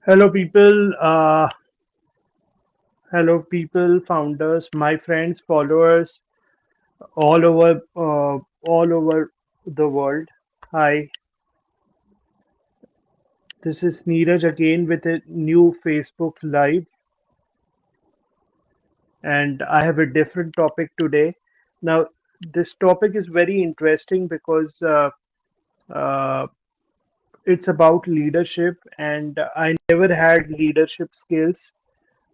Hello, people. Hello, people, founders, my friends, followers, all over, all over the world. Hi, this is Neeraj again with a new Facebook Live, and I have a different topic today. Now, this topic is very interesting because uh, it's about leadership, and I never had leadership skills.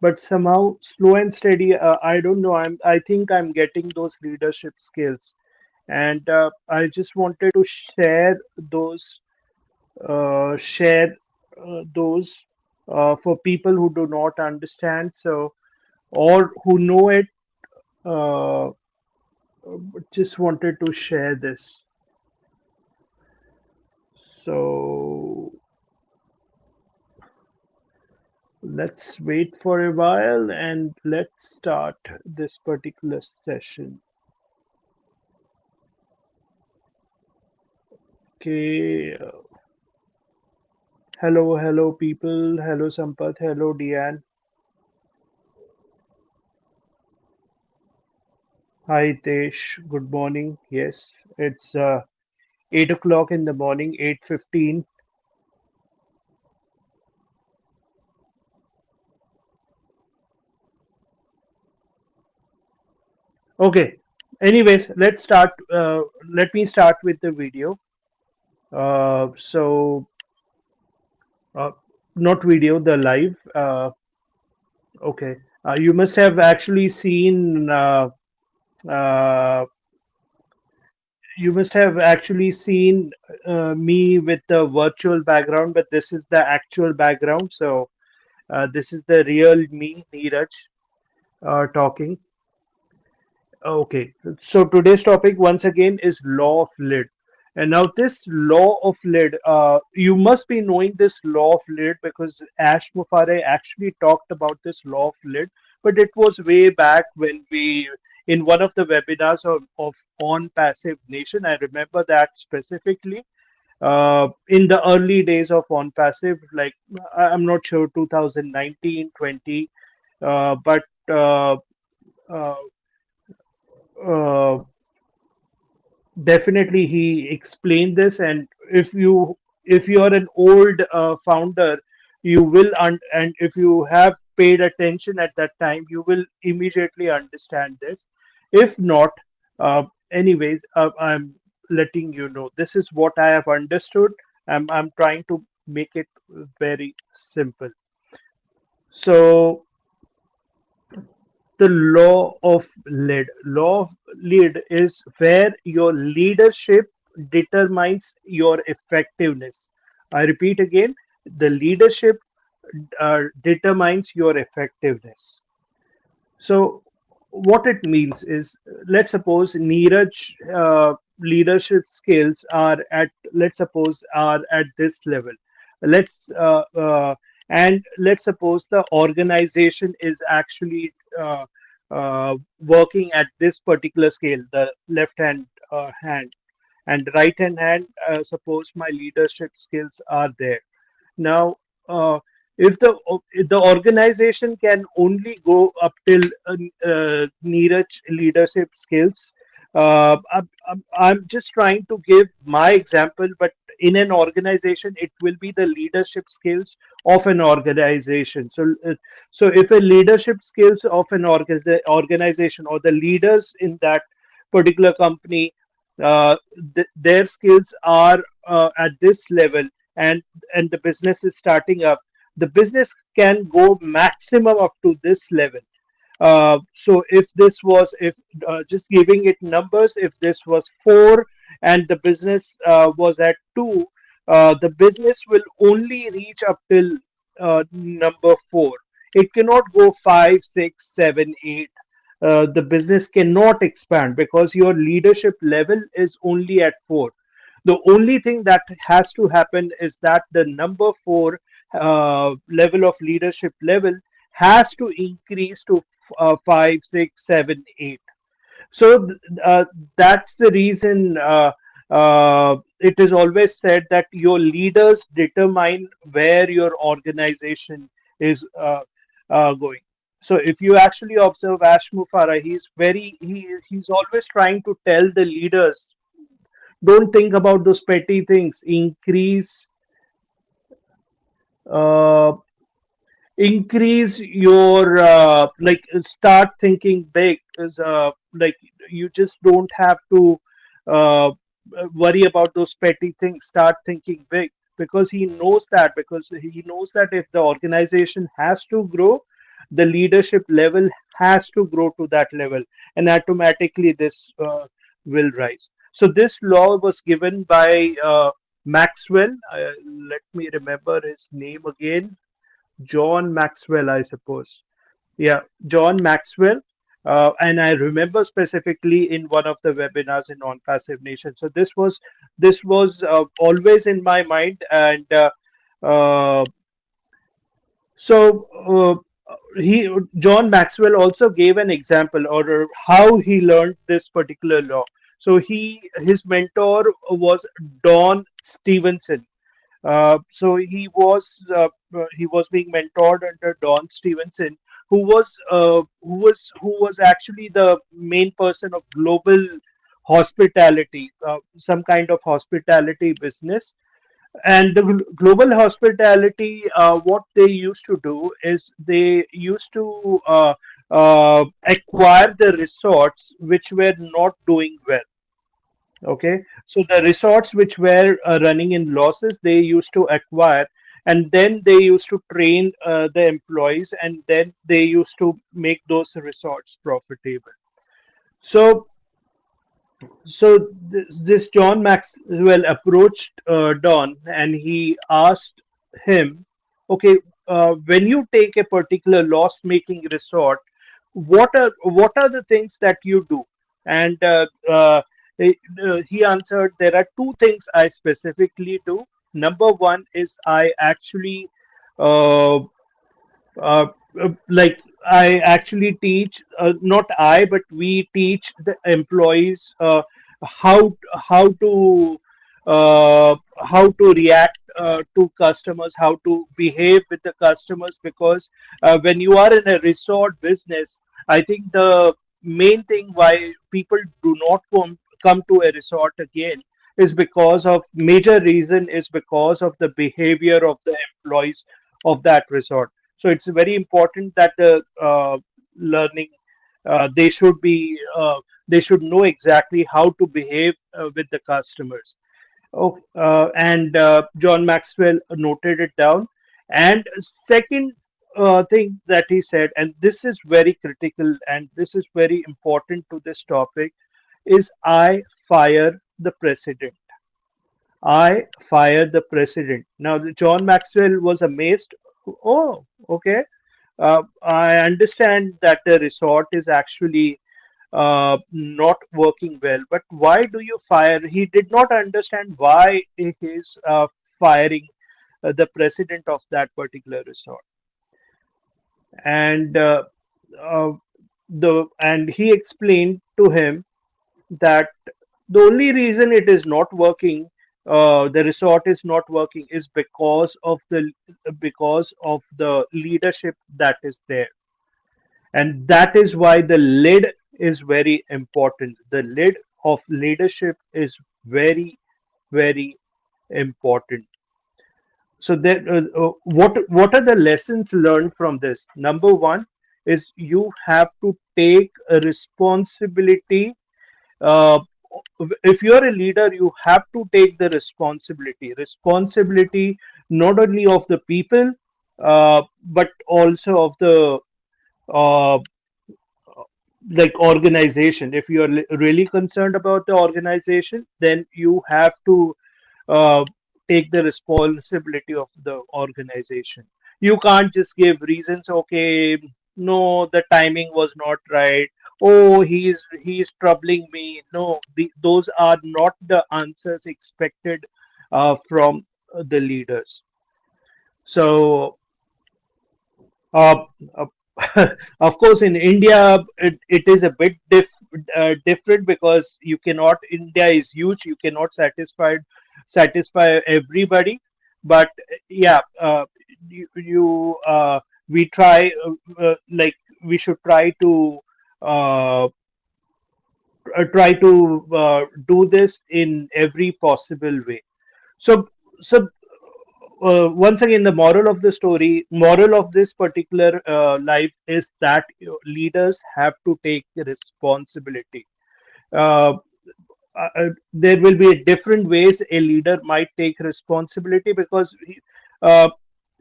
But somehow, slow and steady, I don't know. I think I'm getting those leadership skills, and I just wanted to those, share those for people who do not understand, so or who know it. Uh, just wanted to share this. So let's wait for a while and let's start this particular session. Okay. Hello, hello, people. Hello, Sampath. Hello, Diane. Hi, Tesh. Good morning. Yes, it's 8 o'clock in the morning, 8:15. Okay. Anyways, let's start. Let me start with the video. So, uh, not video, the live. Okay. You must have actually seen. Uh, you must have actually seen me with the virtual background, but this is the actual background. So this is the real me, Neeraj, talking. Okay, so today's topic once again is law of lid. And now this law of lid, you must be knowing this law of lid because Ash Mufare actually talked about this law of lid, but it was way back when we, in one of the webinars of On Passive Nation, I remember that specifically. In the early days of On Passive, like I'm not sure 2019, 20, but uh, uh, definitely he explained this. And if you are an old founder, you will and if you have paid attention at that time, you will immediately understand this. If not, uh, anyways, I'm letting you know this is what I have understood. I'm trying to make it very simple. So the law of lead. Law of lead is where your leadership determines your effectiveness. I repeat again, the leadership determines your effectiveness. So what it means is, let's suppose Neeraj leadership skills are at, let's suppose, are at this level. Let's and let's suppose the organization is actually working at this particular scale, the left hand, and right hand. Suppose my leadership skills are there. Now, if the organization can only go up till Neeraj leadership skills, I'm just trying to give my example, but in an organization, it will be the leadership skills of an organization. So if a leadership skills of an organization or the leaders in that particular company, their skills are at this level, and the business is starting up, the business can go maximum up to this level. So if this was, if just giving it numbers, if this was 4 and the business was at 2, the business will only reach up till number 4. It cannot go 5, 6, 7, 8. The business cannot expand because your leadership level is only at 4. The only thing that has to happen is that the number 4 level of leadership level has to increase to 5, 6, 7, 8. So that's the reason. it is always said that your leaders determine where your organization is going. So if you actually observe Ash Mufara, he's always trying to tell the leaders, don't think about those petty things. Uh, increase your start thinking big. Is like you just don't have to uh, worry about those petty things. Start thinking big, because he knows that if the organization has to grow, the leadership level has to grow to that level, and automatically this will rise. So this law was given by Maxwell. Let me remember his name again. John Maxwell, I suppose. Yeah, John Maxwell. And I remember specifically in one of the webinars in Onpassive Nation. So this was always in my mind, and uh, so he John Maxwell also gave an example, or how he learned this particular law. So his mentor was Don Stevenson. He was being mentored under Don Stevenson, who was actually the main person of global hospitality, some kind of hospitality business. And the global hospitality, what they used to do is they used to acquire the resorts which were not doing well. Okay, so the resorts which were running in losses, they used to acquire, and then they used to train the employees, and then they used to make those resorts profitable. So this John Maxwell approached Don, and he asked him, okay, when you take a particular loss-making resort, what are the things that you do? And he answered, there are two things I specifically do. Number one is I actually uh, uh, like I actually teach, not I, but we teach the employees how to how to react to customers, how to behave with the customers. Because when you are in a resort business, I think the main thing why people do not come to a resort again is because of major reason is because of the behavior of the employees of that resort. So it's very important that the learning they should be they should know exactly how to behave with the customers. Oh, and John Maxwell noted it down. And second thing that he said, and this is very critical and this is very important to this topic, is I fire the president. I fired the president. Now, John Maxwell was amazed. Oh, okay. I understand that the resort is actually not working well, but why do you fire? He did not understand why he is firing the president of that particular resort. And uh, and he explained to him that the only reason it is not working, the resort is not working, is because of the leadership that is there, and that is why the lid is very important. The lid of leadership is very important. So what are the lessons learned from this? Number one is you have to take a responsibility. uh, if you're a leader, you have to take the responsibility not only of the people, but also of the uh, organization. If you're really concerned about the organization, then you have to uh, take the responsibility of the organization. You can't just give reasons. Okay, no, the timing was not right. Oh, he's troubling me. No, those are not the answers expected from the leaders. So uh, uh, of course, in India, it is a bit different because you cannot. India is huge. You cannot satisfy everybody. But yeah, you we try like we should uh, try to do this in every possible way. So so once again, the moral of this particular life is that leaders have to take responsibility. Uh, there will be different ways a leader might take responsibility because uh,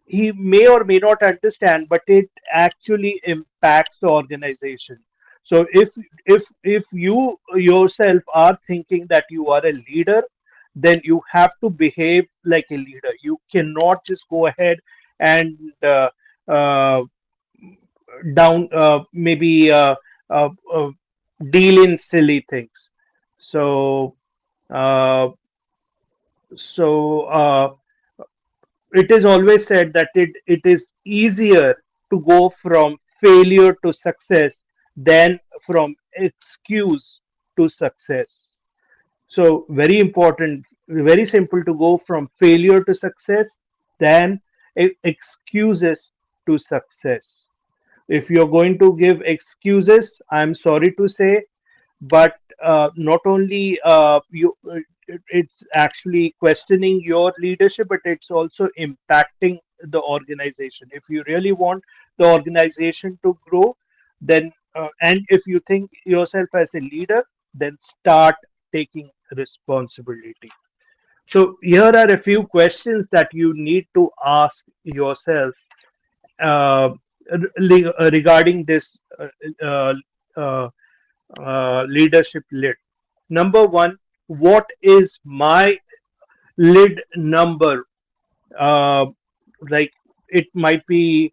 he may or may not understand, but it actually impacts the organization. So if you yourself are thinking that you are a leader, then you have to behave like a leader. You cannot just go ahead and uh, down maybe deal in silly things. So uh, so it is always said that it is easier to go from failure to success than from excuse to success. So very important, very simple to go from failure to success than excuses to success. If you're going to give excuses, I'm sorry to say, but not only it's actually questioning your leadership, but it's also impacting the organization. If you really want the organization to grow, then and if you think yourself as a leader, then start taking responsibility. So here are a few questions that you need to ask yourself uh, regarding this uh, uh, leadership lid. Number one, what is my lid number? Uh, like it might be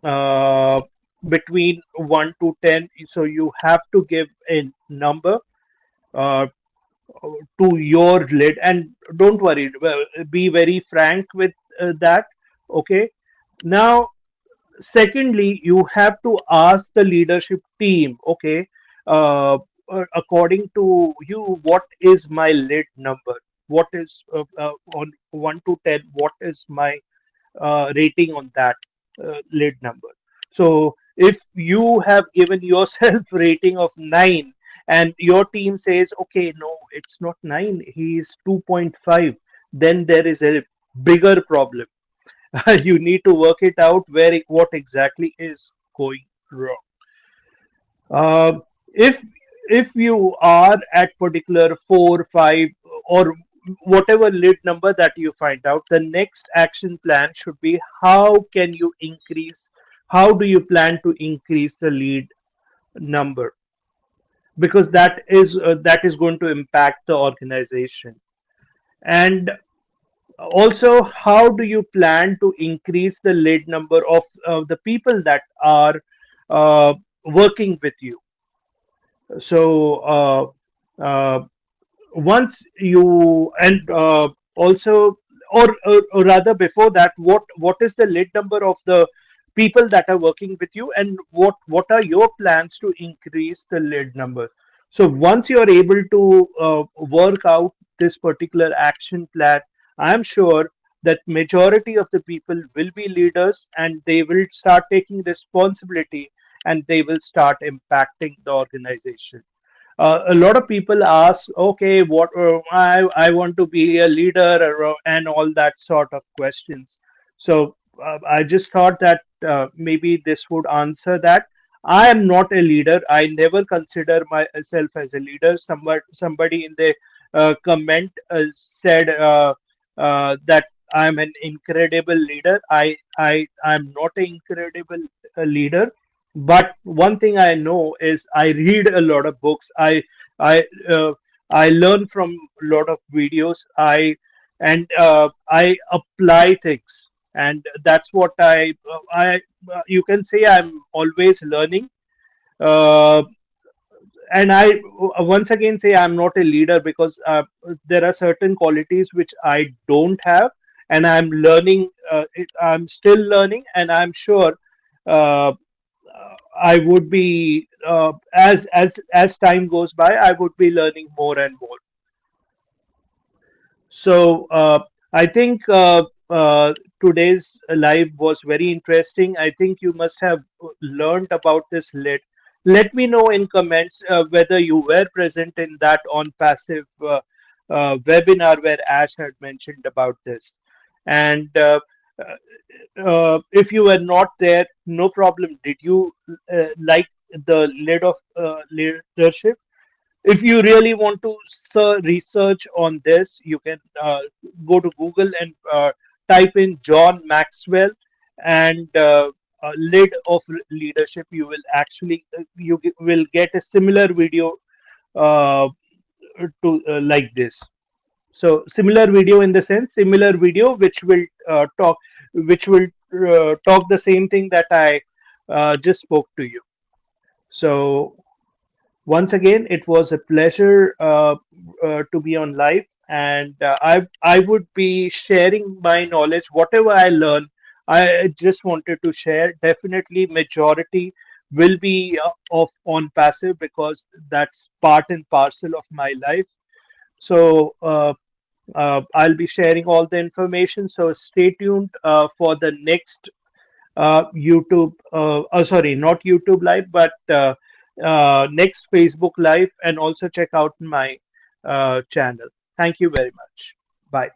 uh, between 1 to 10. So you have to give a number uh, to your lid. And don't worry, well, be very frank with that. Okay. Now, secondly, you have to ask the leadership team, okay, uh, according to you, what is my lead number? What is on 1 to 10? What is my rating on that lead number? So if you have given yourself rating of 9 and your team says, okay, no, it's not 9, he is 2.5, then there is a bigger problem. You need to work it out where what exactly is going wrong. Uh, if you are at particular 4, 5, or whatever lead number that you find out, the next action plan should be how do you plan to increase the lead number, because that is going to impact the organization. And also, how do you plan to increase the lead number of the people that are working with you? So once you and also or rather before that, what is the lead number of the people that are working with you, and what are your plans to increase the lead number? So once you are able to work out this particular action plan, I'm sure that majority of the people will be leaders and they will start taking responsibility and they will start impacting the organization. A lot of people ask, okay, what I want to be a leader, and all that sort of questions. So I just thought that maybe this would answer that. I am not a leader. I never consider myself as a leader. Somebody in the comment said that I'm an incredible leader. I'm not an incredible leader, but one thing I know is I read a lot of books. I uh, I learn from a lot of videos. I apply things, and that's what I you can say I'm always learning. Uh, and I once again say I'm not a leader because there are certain qualities which I don't have, and I'm learning. I'm still learning, and I'm sure uh, I would be as time goes by, I would be learning more and more. So I think today's live was very interesting. I think you must have learned about this. Let me know in comments whether you were present in that on passive webinar where Ash had mentioned about this. And if you were not there, no problem. Did you like the lid of leadership? If you really want to research on this, you can go to Google and type in John Maxwell and lid of leadership. You will actually will get a similar video uh, to like this. So similar video in the sense, similar video which will talk the same thing that I just spoke to you. So once again, it was a pleasure to be on live, and I would be sharing my knowledge, whatever I learn. I just wanted to share. Definitely, majority will be of on passive because that's part and parcel of my life. So I'll be sharing all the information. So stay tuned for the next YouTube, sorry, not YouTube Live, but next Facebook Live, and also check out my channel. Thank you very much. Bye.